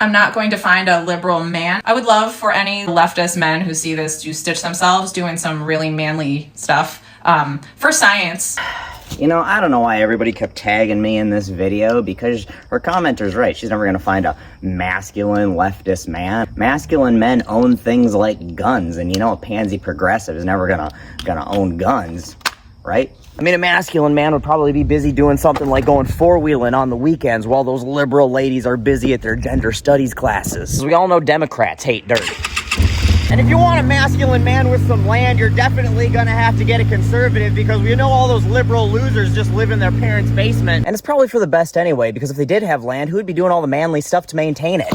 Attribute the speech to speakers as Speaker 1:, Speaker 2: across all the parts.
Speaker 1: I'm not going to find a liberal man. I would love for any leftist men who see this to stitch themselves doing some really manly stuff for science.
Speaker 2: You know, I don't know why everybody kept tagging me in this video, because her commenter's right. She's never gonna find a masculine leftist man. Masculine men own things like guns, and you know a pansy progressive is never gonna own guns, right? I mean, a masculine man would probably be busy doing something like going four-wheeling on the weekends while those liberal ladies are busy at their gender studies classes. 'Cause we all know Democrats hate dirt. And if you want a masculine man with some land, you're definitely gonna have to get a conservative, because we know all those liberal losers just live in their parents' basement. And it's probably for the best anyway, because if they did have land, who would be doing all the manly stuff to maintain it?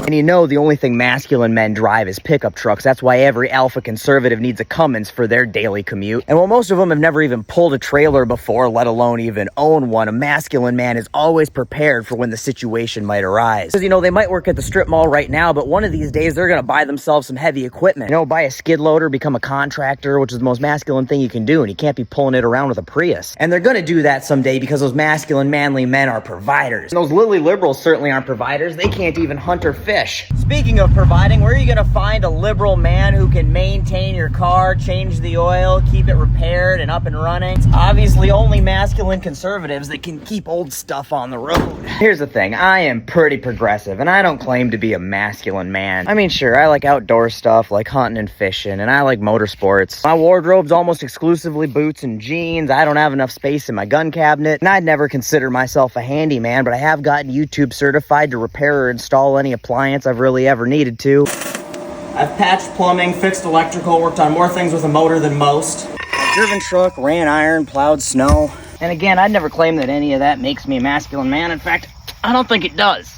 Speaker 2: And you know the only thing masculine men drive is pickup trucks. That's why every alpha conservative needs a Cummins for their daily commute. And while most of them have never even pulled a trailer before, let alone even own one, a masculine man is always prepared for when the situation might arise. Because, you know, they might work at the strip mall right now, but one of these days they're going to buy themselves some heavy equipment. You know, buy a skid loader, become a contractor, which is the most masculine thing you can do, and you can't be pulling it around with a Prius. And they're going to do that someday because those masculine, manly men are providers. And those lily liberals certainly aren't providers. They can't even hunt or fish. Speaking of providing, where are you gonna find a liberal man who can maintain your car, change the oil, keep it repaired and up and running? It's obviously only masculine conservatives that can keep old stuff on the road. Here's the thing, I am pretty progressive, and I don't claim to be a masculine man. I mean, sure, I like outdoor stuff like hunting and fishing, and I like motorsports. My wardrobe's almost exclusively boots and jeans. I don't have enough space in my gun cabinet, and I'd never consider myself a handyman, but I have gotten YouTube certified to repair or install any appliance I've really ever needed to. I've patched plumbing, fixed electrical, worked on more things with a motor than most. I've driven truck, ran iron, plowed snow. And again, I'd never claim that any of that makes me a masculine man. In fact, I don't think it does.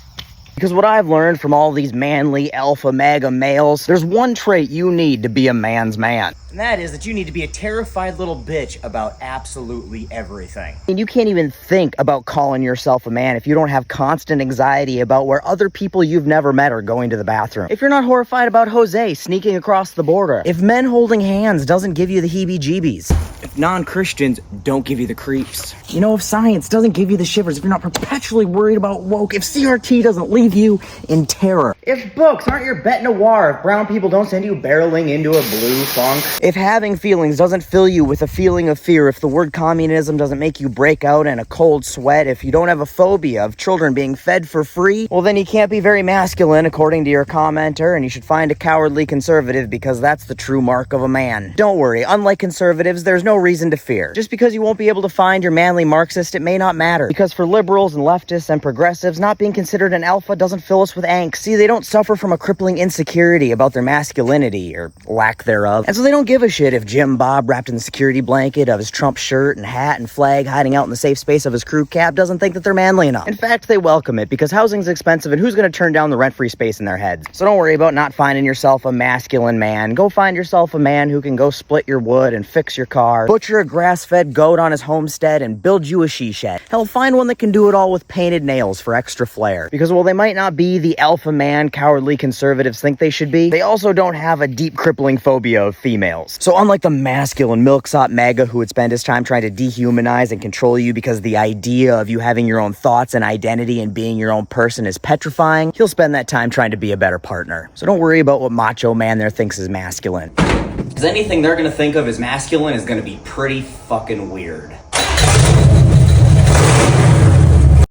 Speaker 2: Because what I've learned from all these manly alpha mega males, there's one trait you need to be a man's man. And that is that you need to be a terrified little bitch about absolutely everything. And you can't even think about calling yourself a man if you don't have constant anxiety about where other people you've never met are going to the bathroom. If you're not horrified about Jose sneaking across the border. If men holding hands doesn't give you the heebie-jeebies. If non-Christians don't give you the creeps. You know, if science doesn't give you the shivers. If you're not perpetually worried about woke. If CRT doesn't leave you in terror. If books aren't your bête noire. If brown people don't send you barreling into a blue funk. If having feelings doesn't fill you with a feeling of fear, if the word communism doesn't make you break out in a cold sweat, if you don't have a phobia of children being fed for free, well then you can't be very masculine according to your commenter, and you should find a cowardly conservative, because that's the true mark of a man. Don't worry, unlike conservatives, there's no reason to fear. Just because you won't be able to find your manly Marxist, it may not matter. Because for liberals and leftists and progressives, not being considered an alpha doesn't fill us with angst. See, they don't suffer from a crippling insecurity about their masculinity, or lack thereof. And so they don't give a shit if Jim Bob, wrapped in the security blanket of his Trump shirt and hat and flag, hiding out in the safe space of his crew cab, doesn't think that they're manly enough. In fact, they welcome it, because housing's expensive, and who's going to turn down the rent-free space in their heads? So don't worry about not finding yourself a masculine man. Go find yourself a man who can go split your wood and fix your car, butcher a grass-fed goat on his homestead, and build you a she-shed. Hell, find one that can do it all with painted nails for extra flair. Because while they might not be the alpha man cowardly conservatives think they should be, they also don't have a deep crippling phobia of females. So unlike the masculine milksop MAGA who would spend his time trying to dehumanize and control you because the idea of you having your own thoughts and identity and being your own person is petrifying, he'll spend that time trying to be a better partner. So don't worry about what macho man there thinks is masculine. Because anything they're going to think of as masculine is going to be pretty fucking weird.